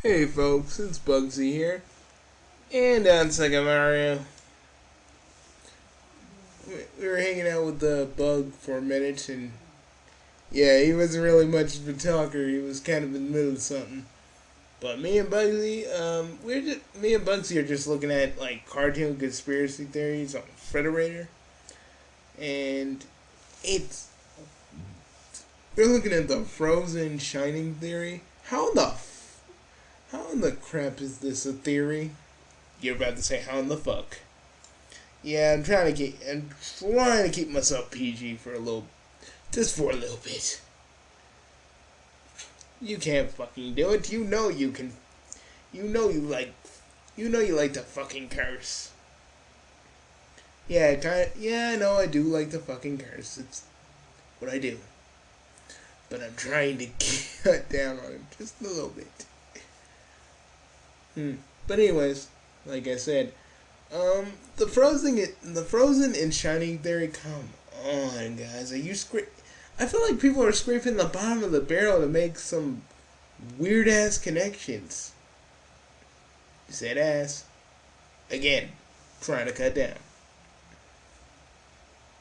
Hey folks, it's Bugsy here, and on Second Mario, we were hanging out with the bug for a minute, and yeah, he wasn't really much of a talker. He was kind of in the middle of something. But me and Bugsy are just looking at like cartoon conspiracy theories on Federator, and it's we're looking at the frozen shining theory. How in the crap is this a theory? You're about to say how in the fuck? Yeah, I'm trying to keep myself PG for a little, just for a little bit. You can't fucking do it. You know you can. You know you like. You know you like to fucking curse. Yeah, yeah, I know I do like to fucking curse. It's what I do. But I'm trying to cut down on it just a little bit. But anyways, like I said, the frozen and shining theory. Come on, guys. I feel like people are scraping the bottom of the barrel to make some weird ass connections. You said ass again, trying to cut down.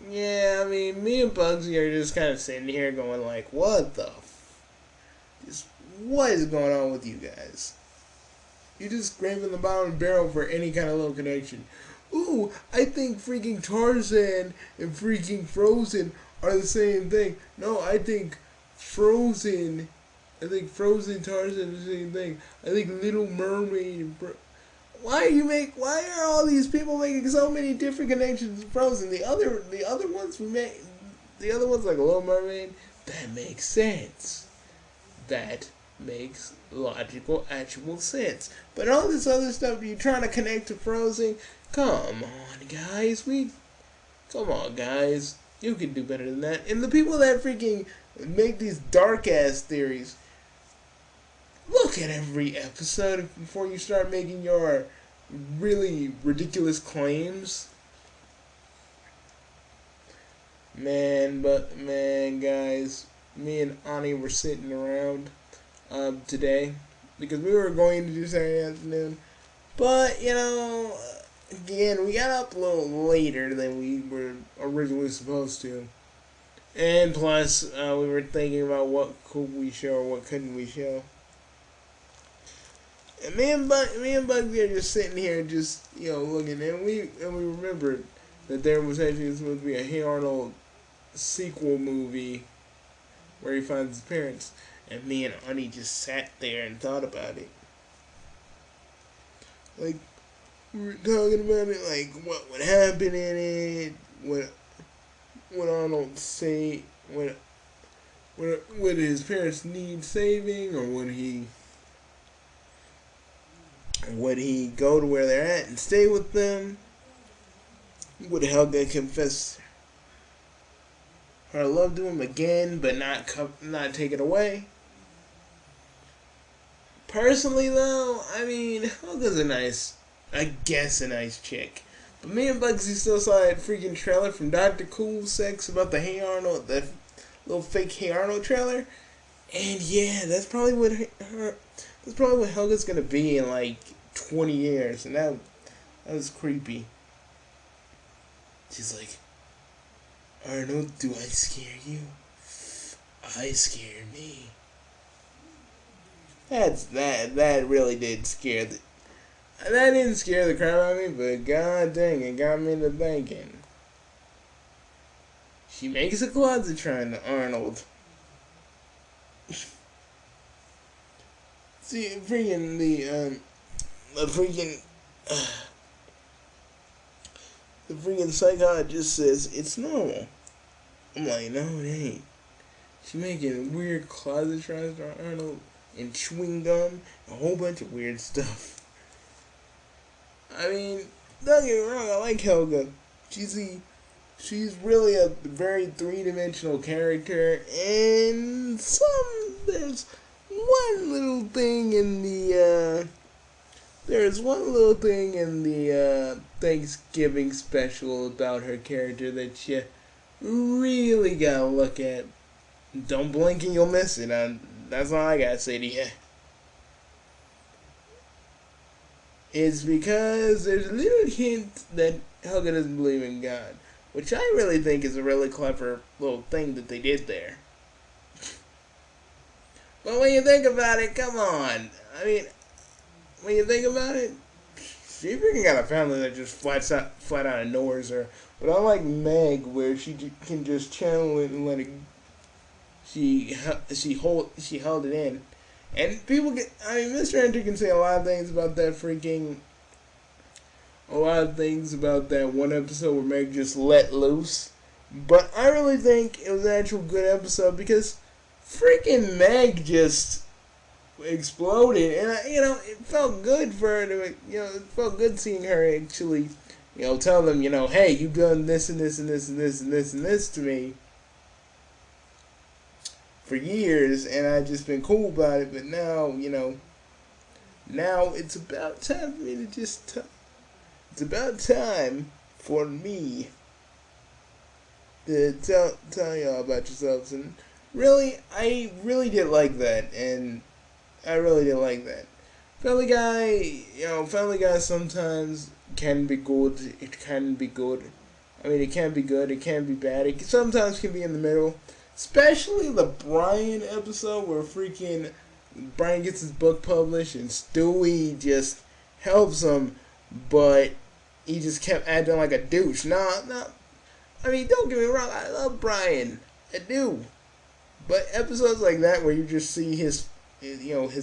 Yeah, I mean, me and Bugsy are just kind of sitting here going like, what the? Just what is going on with you guys? You just scraping the bottom of the barrel for any kind of little connection. Ooh, I think freaking Tarzan and freaking Frozen are the same thing. No, I think Frozen Tarzan is the same thing. I think Little Mermaid. Why are all these people making so many different connections to Frozen? The other ones like Little Mermaid, that makes sense. That makes logical, actual sense. But all this other stuff you're trying to connect to Frozen, come on, guys. You can do better than that. And the people that freaking make these dark ass theories, look at every episode before you start making your really ridiculous claims. Man, guys, me and Ani were sitting around today because we were going to do Saturday afternoon, but again, we got up a little later than we were originally supposed to, and plus we were thinking about what could we show or what couldn't we show. And me and Bugsy are just sitting here, just looking, and we remembered that there was actually supposed to be a Hey Arnold sequel movie where he finds his parents. And me and Ani just sat there and thought about it. Like, we were talking about it, like, what would happen in it, what Arnold say, would his parents need saving, or would he go to where they're at and stay with them? Would Helga confess her love to him again, but not take it away? Personally, though, I mean, Helga's a nice chick. But me and Bugsy still saw that freaking trailer from Dr. Cool Sex about the Hey Arnold, the little fake Hey Arnold trailer. And yeah, that's probably what Helga's gonna be in like 20 years. And that was creepy. She's like, Arnold, do I scare you? I scare me. That really did scare that didn't scare the crap out of me, but god dang, it got me into thinking. She makes a closet-tron to Arnold. See, freaking the freaking psychologist says it's normal. I'm like, no, it ain't. She making weird closet-trons to Arnold. And chewing gum, a whole bunch of weird stuff. I mean, don't get me wrong, I like Helga. She's really a very three-dimensional character, and there's one little thing in the Thanksgiving special about her character that you really gotta look at. Don't blink and you'll miss it. That's all I gotta say to you. is because there's a little hint that Helga doesn't believe in God, which I really think is a really clever little thing that they did there. But when you think about it, come on. I mean, when you think about it, she freaking got a family that just flat out ignores her. But unlike Meg, where she can just channel it and let it, she held it in, and people get. I mean, Mr. Enter can say a lot of things about that freaking. A lot of things about that one episode where Meg just let loose. But I really think it was an actual good episode because freaking Meg just exploded, and it felt good for her to, it felt good seeing her actually, tell them, hey, you've done this and this and this and this and this and this to me for years, and I've just been cool about it. But now, now it's about time for me to just. It's about time for me to tell y'all about yourselves, and really, I really did like that, and I really did like that. Family Guy sometimes can be good. It can be good. I mean, it can be good. It can be bad. It sometimes can be in the middle. Especially the Brian episode where freaking Brian gets his book published and Stewie just helps him, but he just kept acting like a douche. No. I mean, don't get me wrong. I love Brian. I do. But episodes like that where you just see his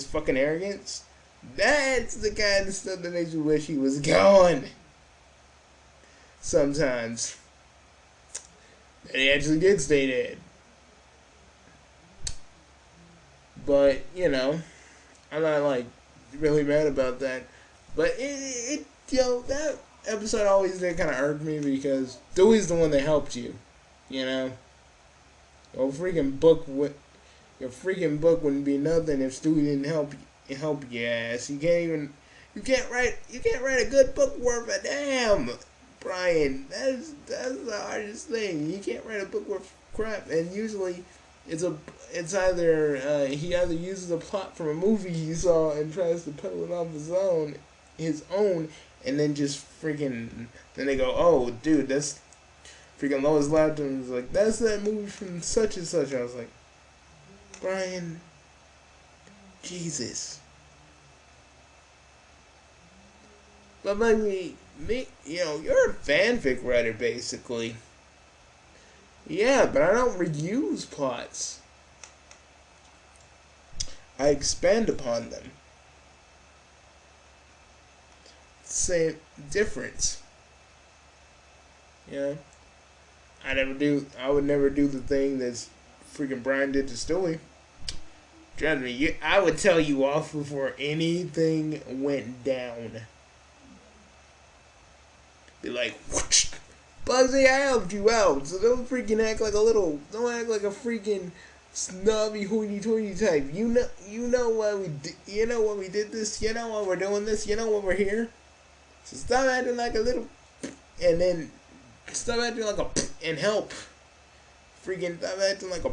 fucking arrogance, that's the kind of stuff that makes you wish he was gone. Sometimes. And he actually did stay dead. But, I'm not, really mad about that. But that episode always did kind of irk me because Dewey's the one that helped you, Your freaking book wouldn't be nothing if Stewie didn't help your ass. You can't write a good book worth a damn, Brian. That's the hardest thing. You can't write a book worth crap, and usually it's either he either uses a plot from a movie he saw and tries to peddle it off his own, and then just freaking then they go, oh dude, that's freaking Lois Lapton was like, that's that movie from such and such. I was like, Brian, Jesus. But me, you're a fanfic writer basically. Yeah, but I don't reuse plots. I expand upon them. Same difference. I would never do the thing that's freaking Brian did to Stewie. Trust me, I would tell you off before anything went down. Be like, whoosh, Bugsy, I helped you out, so don't act like a freaking snobby hoity-toity type. You know why we did this, you know why we're doing this, you know why we're here. So stop acting like a little, and then stop acting like a, and help. Freaking stop acting like a,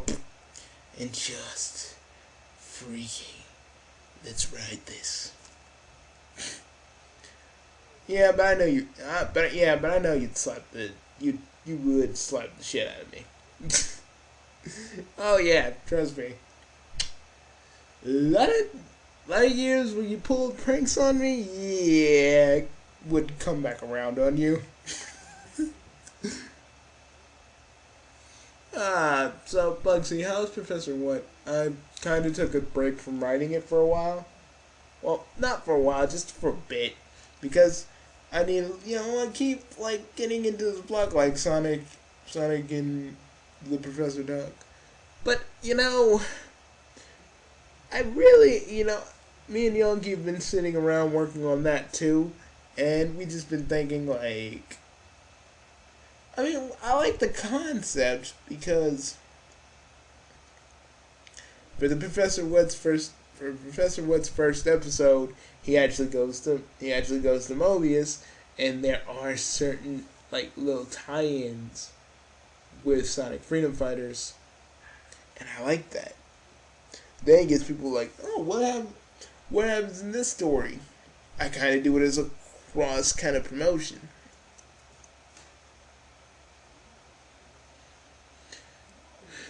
and just freaking, let's ride this. Yeah, but I know you. But I know you'd you would slap the shit out of me. Oh yeah, trust me. A lot of years when you pulled pranks on me, yeah, would come back around on you. So Bugsy, how's Professor What? I kind of took a break from writing it for a while. Well, not for a while, just for a bit, because I need, I keep getting into this block like Sonic and the Professor Duck. But I really, me and Youngie have been sitting around working on that too, and we just been thinking I like the concept because for Professor Wood's first episode, he actually goes to Mobius, and there are certain little tie-ins with Sonic Freedom Fighters, and I like that. Then it gets people like, oh, what happens in this story? I kind of do it as a cross kind of promotion.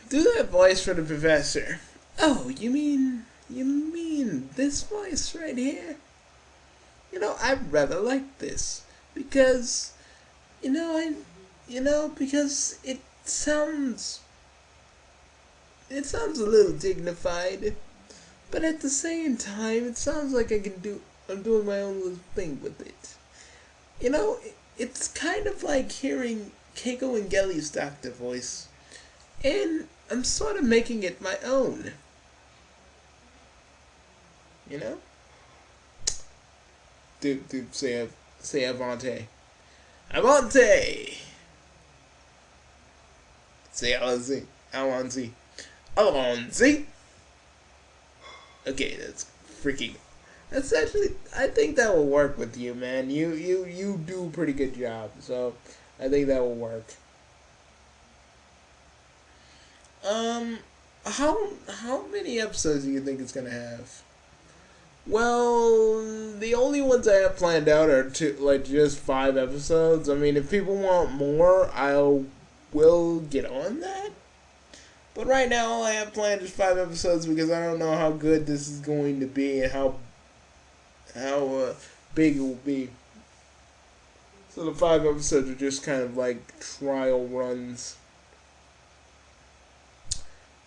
Do that voice for the professor. Oh, you mean this voice right here? I rather like this because, because it sounds a little dignified, but at the same time, it sounds like I'm doing my own little thing with it. It's kind of like hearing Keiko and Gelly's doctor voice, and I'm sort of making it my own. You know? Dude, say Avante. Avante! Say Alonzi. Alonzi. Alonzi! Okay, that's actually, I think that will work with you, man. You do a pretty good job, so I think that will work. How many episodes do you think it's gonna have? Well, the only ones I have planned out are just 5 episodes. I mean, if people want more, I will get on that. But right now, all I have planned is 5 episodes because I don't know how good this is going to be and how big it will be. So the 5 episodes are just kind of like trial runs.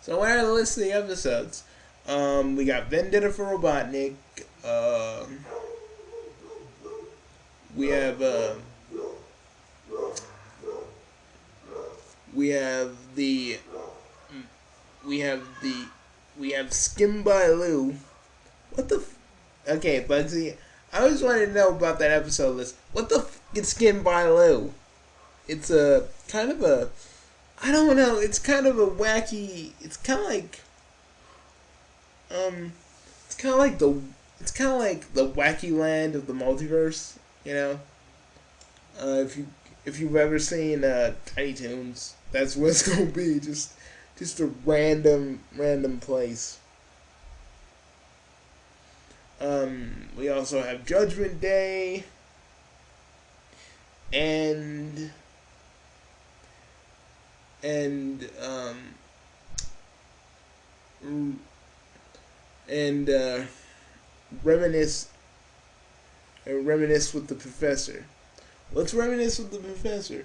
So what are the list of the episodes? We got Vendetta for Robotnik. We have Skim by Lou. What the? Okay, Bugsy. I always wanted to know about that episode list. What the is Skim by Lou? It's a kind of a. I don't know. It's kind of a wacky. It's kind of like. It's kind of like the wacky land of the multiverse. If you've ever seen Tiny Toons, that's what it's gonna be. Just a random place. We also have Judgment Day, and reminisce with the professor. Let's reminisce with the professor.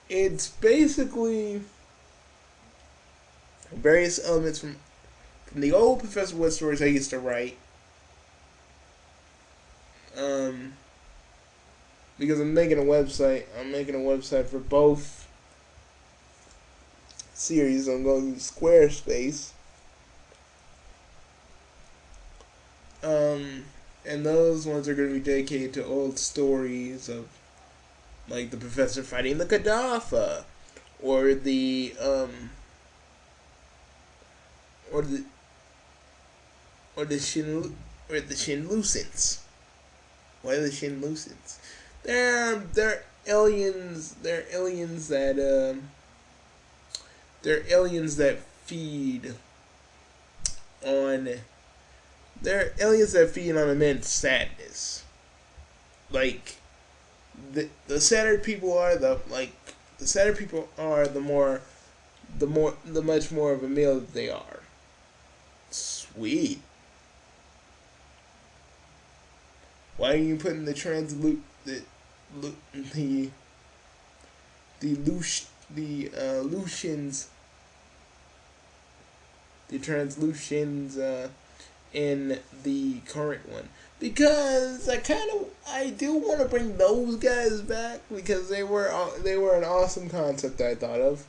It's basically various elements from the old Professor Wood stories I used to write. Because I'm making a website. I'm making a website for both series. I'm going to Squarespace. And those ones are going to be dedicated to old stories of, like, the professor fighting the Gaddafi, or the Shinlucents. Why the Shinlucents? They're aliens. They're aliens that feed on. They're aliens that feed on immense sadness. Like, the sadder people are, the much more of a meal that they are. Sweet. Why are you putting the translutions in the current one? Because I do want to bring those guys back because they were an awesome concept I thought of.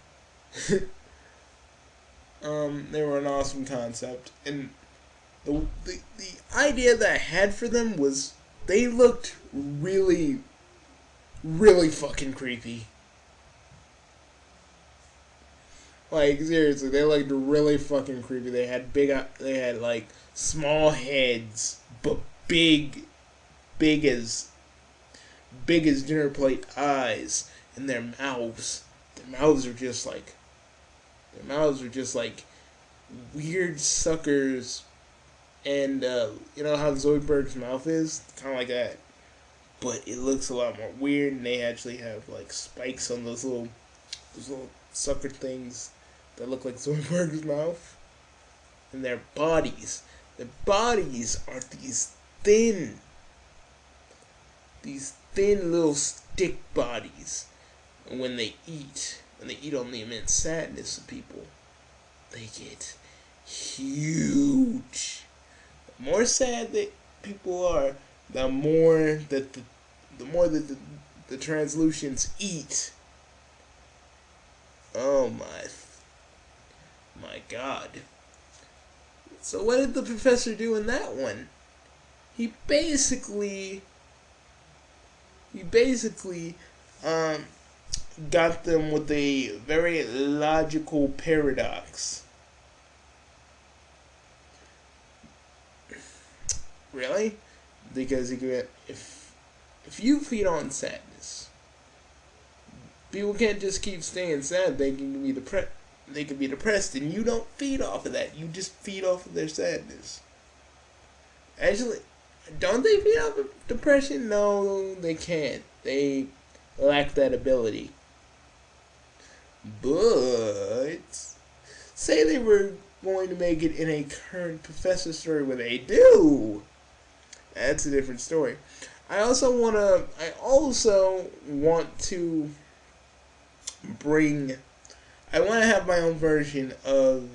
They were an awesome concept, and the idea that I had for them was they looked really, really fucking creepy. Like, seriously, they looked really fucking creepy. They had like small heads, but big as dinner plate eyes, and their mouths were just like weird suckers And you know how Zoidberg's mouth is? Kind of like that. But it looks a lot more weird, and they actually have like spikes on those little sucker things that look like Zoidberg's mouth. And their bodies are thin, these thin little stick bodies. And when they eat on the immense sadness of people, they get huge. The more sad that people are, the more that the translucents eat. Oh my god. So what did the professor do in that one? He basically um got them with a very logical paradox. Really? Because if you feed on sadness, people can't just keep staying sad. They can be depressed. They can be depressed, and you don't feed off of that. You just feed off of their sadness. Actually, don't they feed off of depression? No, they can't. They lack that ability. But say they were going to make it in a current professor story where they do. That's a different story. I also want to bring. I want to have my own version of.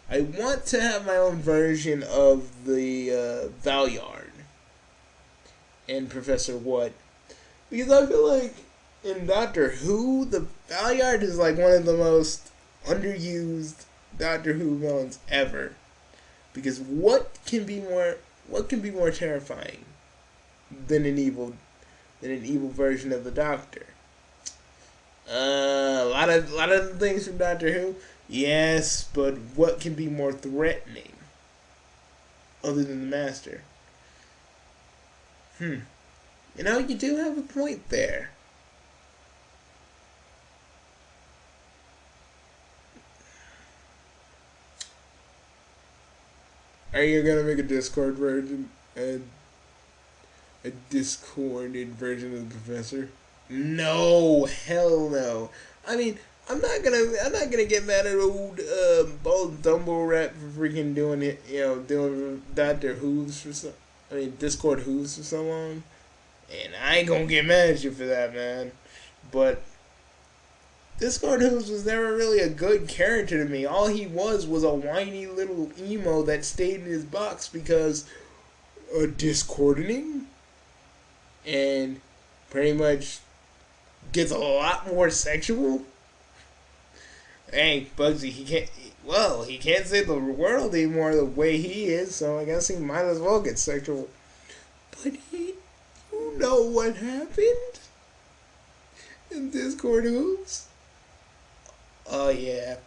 I want to have my own version of the Valyard and Professor What, because I feel like in Doctor Who, the Valyard is like one of the most underused Doctor Who villains ever. Because what can be more terrifying than an evil version of the Doctor? A lot of things from Doctor Who, yes, but what can be more threatening other than the Master? You know, you do have a point there. Are you gonna make a Discord version? A Discorded version of the Professor? No, hell no. I mean, I'm not gonna get mad at old bald Dumbo Rat for freaking doing it. You know, doing Doctor Who's for Discord Who's for so long, and I ain't gonna get mad at you for that, man. But Discord Who's was never really a good character to me. All he was a whiny little emo that stayed in his box because discording, and pretty much gets a lot more sexual. Hey, Bugsy, he can't save the world anymore the way he is, so I guess he might as well get sexual. But you know what happened in Discord Who's? Oh yeah.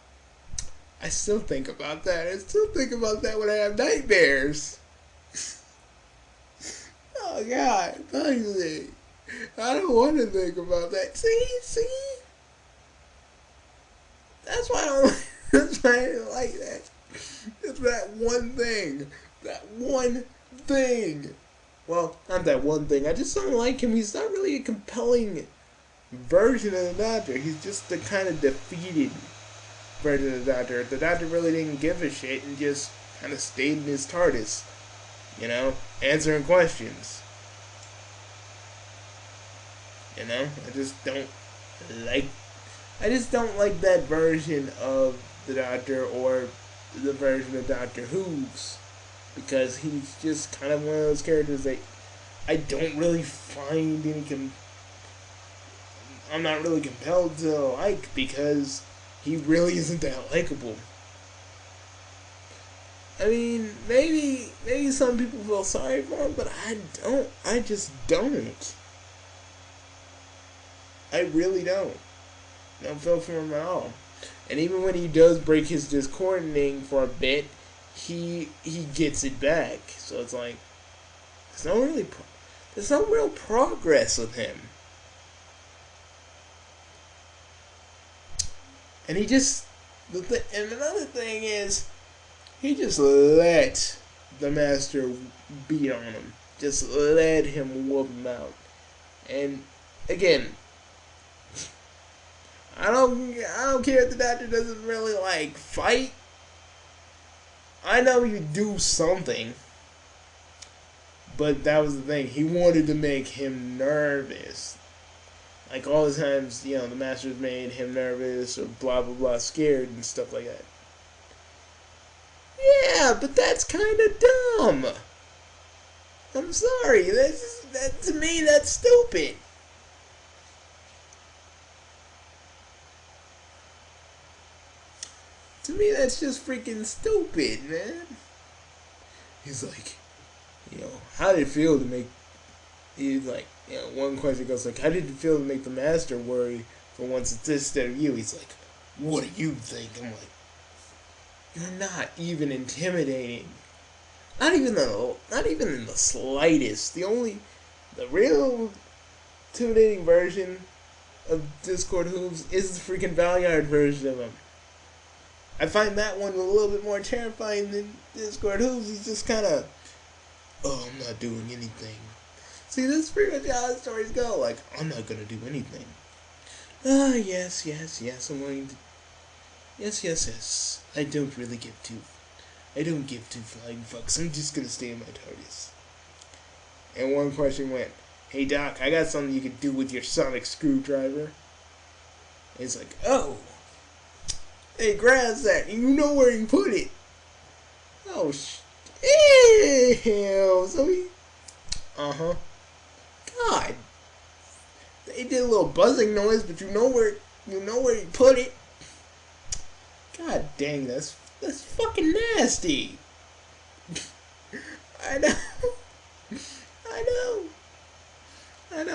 I still think about that. I still think about that when I have nightmares. Oh god, Bugsy. I don't want to think about that. See? That's why I don't. That's why I don't like that. It's that one thing. That one thing. Well, not that one thing. I just don't like him. He's not really a compelling version of the Doctor. He's just the kind of defeated version of the Doctor. The Doctor really didn't give a shit and just kind of stayed in his TARDIS. You know, answering questions. You know, I just don't like that version of the Doctor or the version of Doctor Who's, because he's just kind of one of those characters that I don't really find I'm not really compelled to like, because he really isn't that likable. I mean, maybe some people feel sorry for him, but I don't. I just don't. I really don't. I don't feel for him at all. And even when he does break his discording for a bit, he gets it back. So it's like there's no real progress with him. And and another thing is, He just let the master beat on him. Just let him whoop him out. And again, I don't care if the doctor doesn't really like fight. I know you do something. But that was the thing. He wanted to make him nervous. Like all the times, the masters made him nervous or blah blah blah, scared and stuff like that. Yeah, but that's kind of dumb. I'm sorry. That to me, that's stupid. To me, that's just freaking stupid, man. He's like, how did it feel to make? He's like, one question goes like, how did it feel to make the master worry for once instead of you? He's like, what do you think? I'm like, you're not even intimidating. Not even in the slightest. The real intimidating version of Discord Hooves is the freaking Valyard version of him. I find that one a little bit more terrifying than Discord Hooves. He's just kind of, oh, I'm not doing anything. See, this is pretty much how the stories go. Like, I'm not gonna do anything. Yes, I'm going to. Yes. I don't give two flying fucks. I'm just gonna stay in my TARDIS. And one question went, hey Doc, I got something you could do with your sonic screwdriver. And he's like, oh. Hey, grabs that. You know where you put it. Oh, ew. So he. God. They did a little buzzing noise, but you know where you put it. God dang, that's fucking nasty. I know.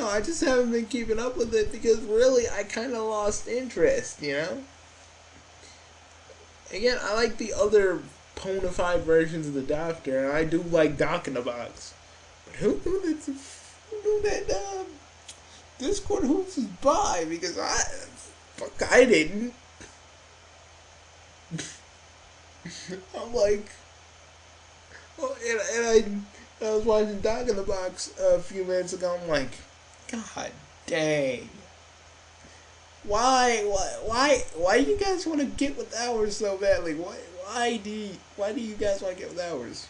I just haven't been keeping up with it because really I kind of lost interest, Again, I like the other bona fide versions of the Doctor, and I do like Doc in the Box. But who knew that Discord Hoops was by? Because I didn't. I'm like, well, and I was watching Doc in the Box a few minutes ago. I'm like, God dang. Why do you guys want to get with ours so badly? Why do you guys want to get with ours?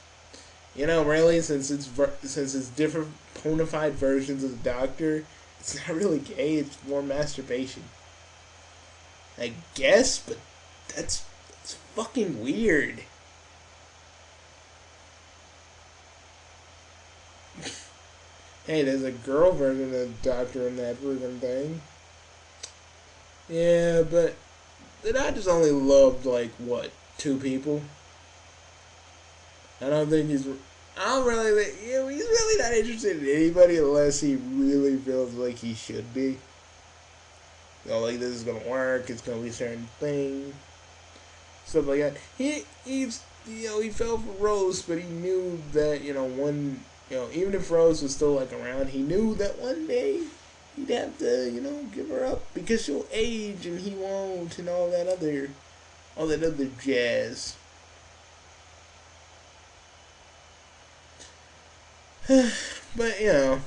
Really, since it's different bona fide versions of the Doctor, it's not really gay. It's more masturbation. I guess, but that's fucking weird. Hey, there's a girl version of the Doctor in that freaking thing. Yeah, but the Doctor's only loved, like, what, 2 people? I don't think he's really not interested in anybody unless he really feels like he should be. Like, this is gonna work, it's gonna be a certain thing. Stuff like that. He fell for Rose, but he knew that, even if Rose was still, like, around, he knew that one day he'd have to, give her up because she'll age and he won't and all that other jazz. But, I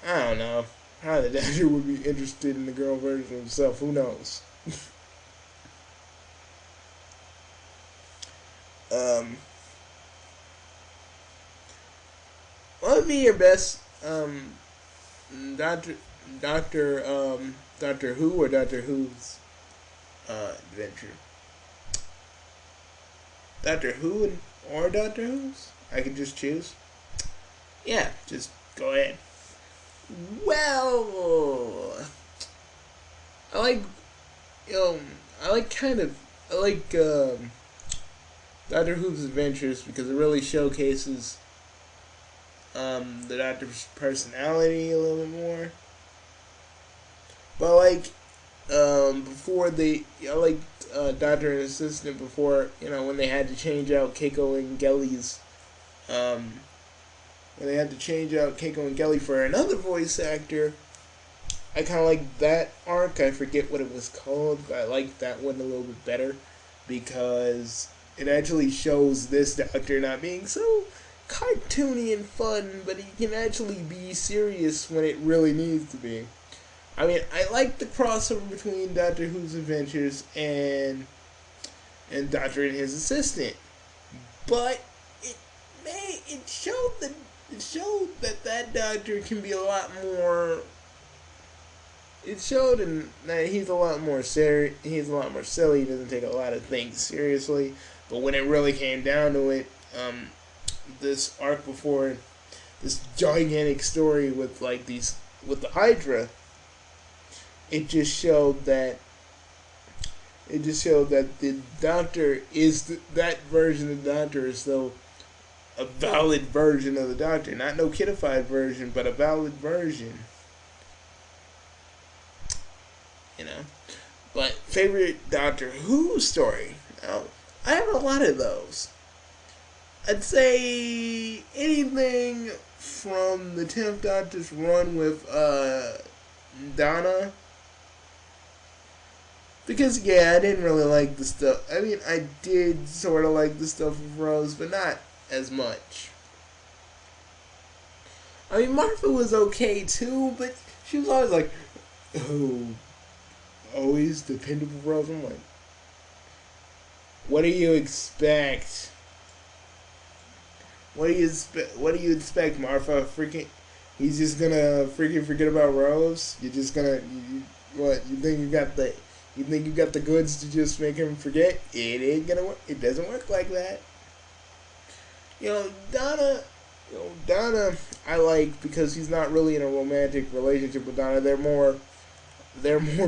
don't know. How the Doctor would be interested in the girl version of himself, who knows? What would be your best, Doctor Who or Doctor Who's adventure? Doctor Who or Doctor Who's? I could just choose. Yeah, just go ahead. Well, I like Doctor Who's adventures because it really showcases the Doctor's personality a little bit more. But before I liked Doctor and Assistant before, when they had to change out Keiko and Gelly's, when they had to change out Keiko and Gelly for another voice actor. I kind of liked that arc. I forget what it was called, but I liked that one a little bit better because it actually shows this Doctor not being so cartoony and fun, but he can actually be serious when it really needs to be. I mean, I like the crossover between Doctor Who's adventures and Doctor and his assistant, but it showed that Doctor can be a lot more. It showed that he's a lot more serious. He's a lot more silly. He doesn't take a lot of things seriously. But when it really came down to it, this arc before, this gigantic story with the Hydra, it just showed that the Doctor is that version of the Doctor is still a valid version of the Doctor, not no kidified version, but a valid version. You know, but favorite Doctor Who story? Now, I have a lot of those. I'd say anything from the 10th Doctor's run with Donna. Because, yeah, I didn't really like the stuff. I mean, I did sort of like the stuff with Rose, but not as much. I mean, Martha was okay too, but she was always like, oh, always dependable Rose. I'm like, what do you expect? What do you expect, Martha? Freaking, he's just gonna freaking forget about Rose? You're just gonna, what? You think you got the goods to just make him forget? It ain't gonna work. It doesn't work like that. Donna, I like because he's not really in a romantic relationship with Donna. They're more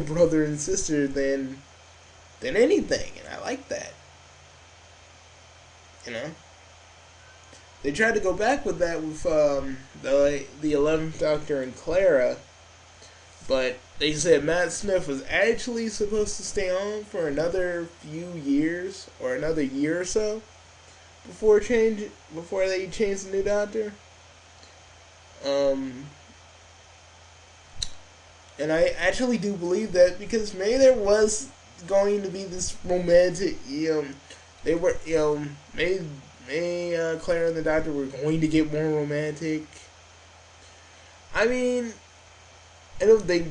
brother and sister than anything, and I like that. They tried to go back with that with the 11th Doctor and Clara, but they said Matt Smith was actually supposed to stay on for another few years or another year or so before they changed the new Doctor. And I actually do believe that because maybe there was going to be this romantic, maybe Clara and the Doctor were going to get more romantic. I mean, I don't think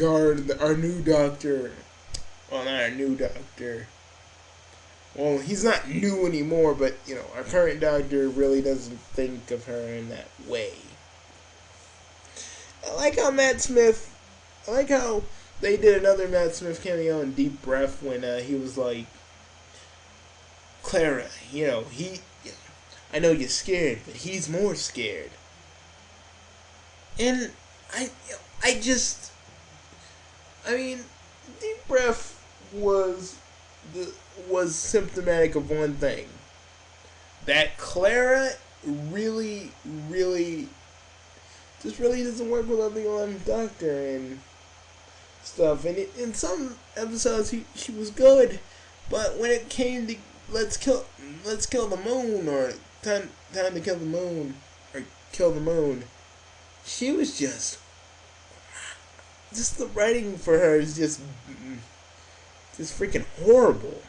our new Doctor, well, not our new Doctor. Well, he's not new anymore, but our current Doctor really doesn't think of her in that way. I like how they did another Matt Smith cameo in Deep Breath when he was like, Clara, I know you're scared, but he's more scared. And Deep Breath was symptomatic of one thing. That Clara really doesn't work without the 11th Doctor and stuff. And in some episodes she was good, but when it came to let's kill the moon or time to kill the moon or kill the moon, she was just the writing for her is just freaking horrible.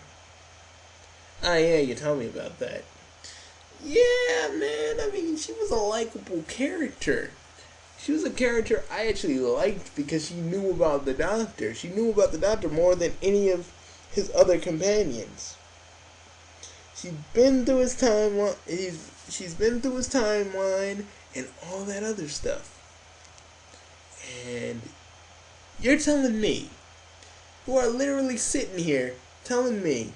Ah, yeah, you told me about that. Yeah, man, I mean, she was a likable character. She was a character I actually liked because she knew about the Doctor. She knew about the Doctor more than any of his other companions. She's been through his timeline. She's been through his timeline and all that other stuff. And you're telling me, who are literally sitting here telling me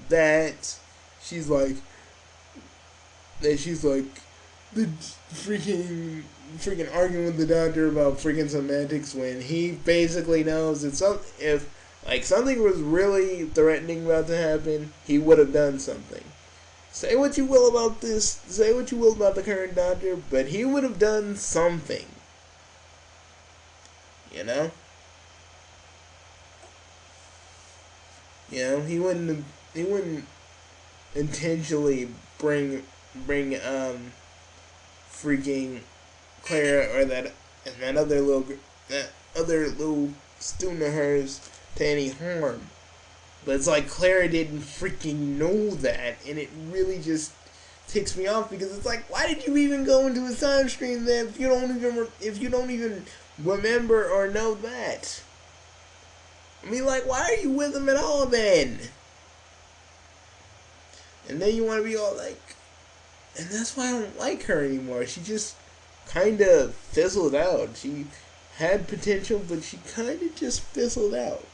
that she's like the freaking arguing with the Doctor about freaking semantics when he basically knows that if something was really threatening about to happen, he would have done something. Say what you will about this, say what you will about the current Doctor, but he would have done something. He wouldn't intentionally bring freaking Clara or that other little student of hers to any harm. But it's like Clara didn't freaking know that, and it really just ticks me off because it's like, why did you even go into his time stream then if you don't even remember or know that? I mean, like, why are you with him at all then? And then you want to be all like, and that's why I don't like her anymore. She just kind of fizzled out. She had potential, but she kind of just fizzled out.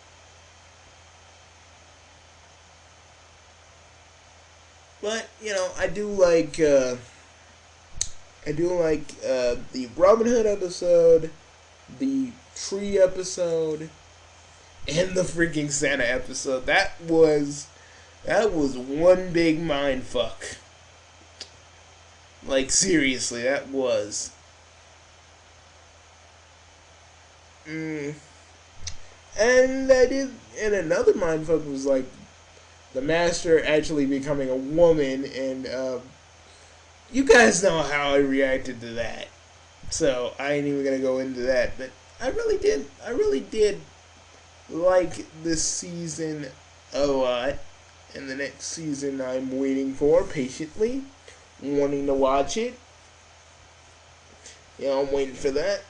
But I do like the Robin Hood episode, the Tree episode, and the freaking Santa episode. That was one big mind fuck. Like, seriously, that was. And another mindfuck was like the master actually becoming a woman, and you guys know how I reacted to that. So I ain't even gonna go into that, but I really did like this season a lot, and the next season I'm waiting for patiently, wanting to watch it. I'm waiting for that.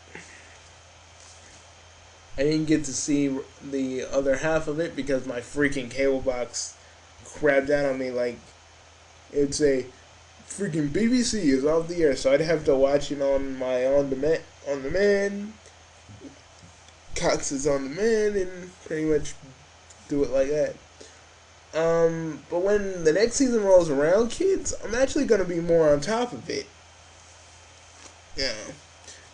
I didn't get to see the other half of it because my freaking cable box crapped down on me like it's a freaking BBC is off the air, so I'd have to watch it on my on demand. Cox is on demand, and pretty much do it like that. But when the next season rolls around, kids, I'm actually gonna be more on top of it. Yeah,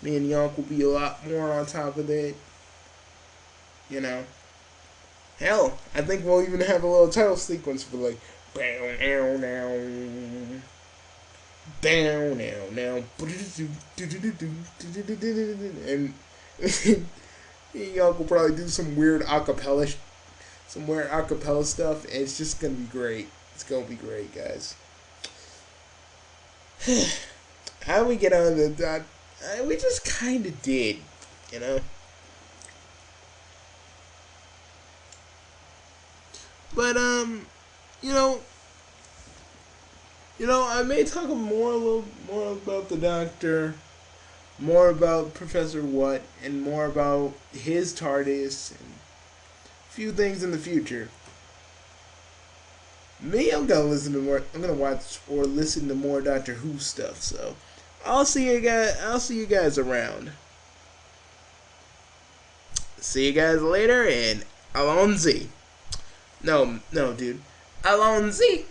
me and Yonk will be a lot more on top of it. Hell, I think we'll even have a little title sequence for like down now, and y'all will probably do some weird acapella stuff, and it's just gonna be great. It's gonna be great, guys. How we get on the dot? We just kind of did, But I may talk a little more about the Doctor, more about Professor What, and more about his TARDIS, and a few things in the future. I'm gonna watch or listen to more Doctor Who stuff. So I'll see you guys around. See you guys later, and Alonzi. No, dude. Alonzi.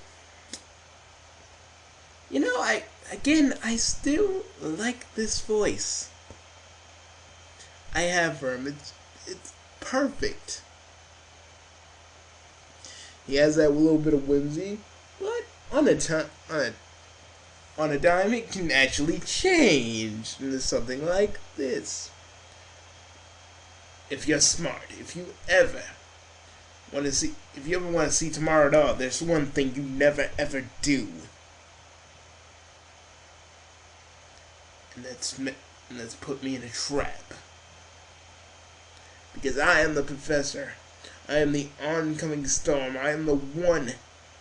I still like this voice I have for him. It's perfect. He has that little bit of whimsy, but on a dime, it can actually change into something like this. If you're smart, if you ever want to see tomorrow at all, there's one thing you never ever do. And that's put me in a trap. Because I am the professor. I am the oncoming storm. I am the one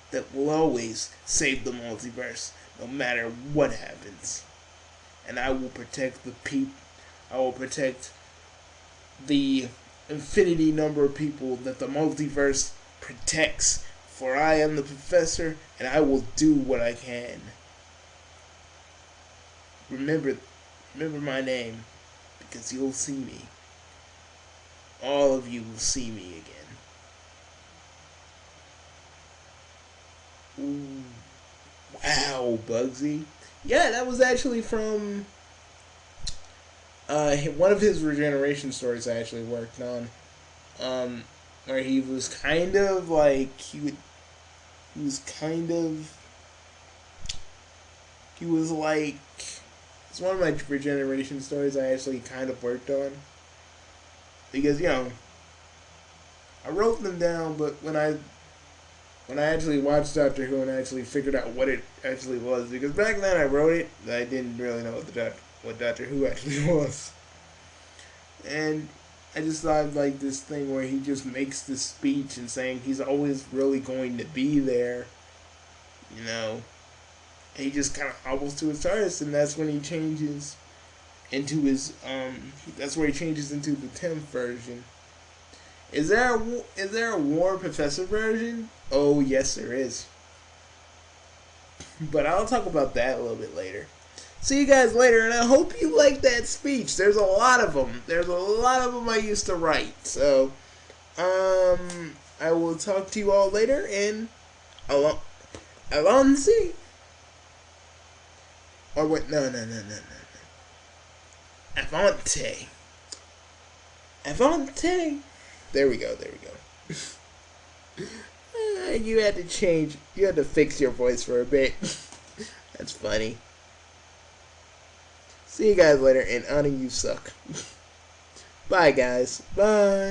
that will always save the multiverse, no matter what happens. And I will protect the people. I will protect the infinity number of people that the multiverse protects. For I am the professor, and I will do what I can. Remember my name, because you'll see me. All of you will see me again. Ooh. Wow, Bugsy. Yeah, that was actually from one of his regeneration stories I actually worked on. Where he was kind of like it's one of my regeneration stories I actually kind of worked on. Because, I wrote them down, but when I actually watched Doctor Who and actually figured out what it actually was, because back then I wrote it, I didn't really know what Doctor Who actually was. And I just thought like this thing where he just makes this speech and saying he's always really going to be there, you know. And he just kind of hobbles to his TARDIS, and that's when he changes into his That's where he changes into the 10th version. Is there a War Professor version? Oh yes, there is. But I'll talk about that a little bit later. See you guys later, and I hope you like that speech. There's a lot of them. I used to write. So, I will talk to you all later, and Alonzi. Or wait, no. Avante. There we go. You had to change. You had to fix your voice for a bit. That's funny. See you guys later, and Anna, you suck. Bye, guys. Bye.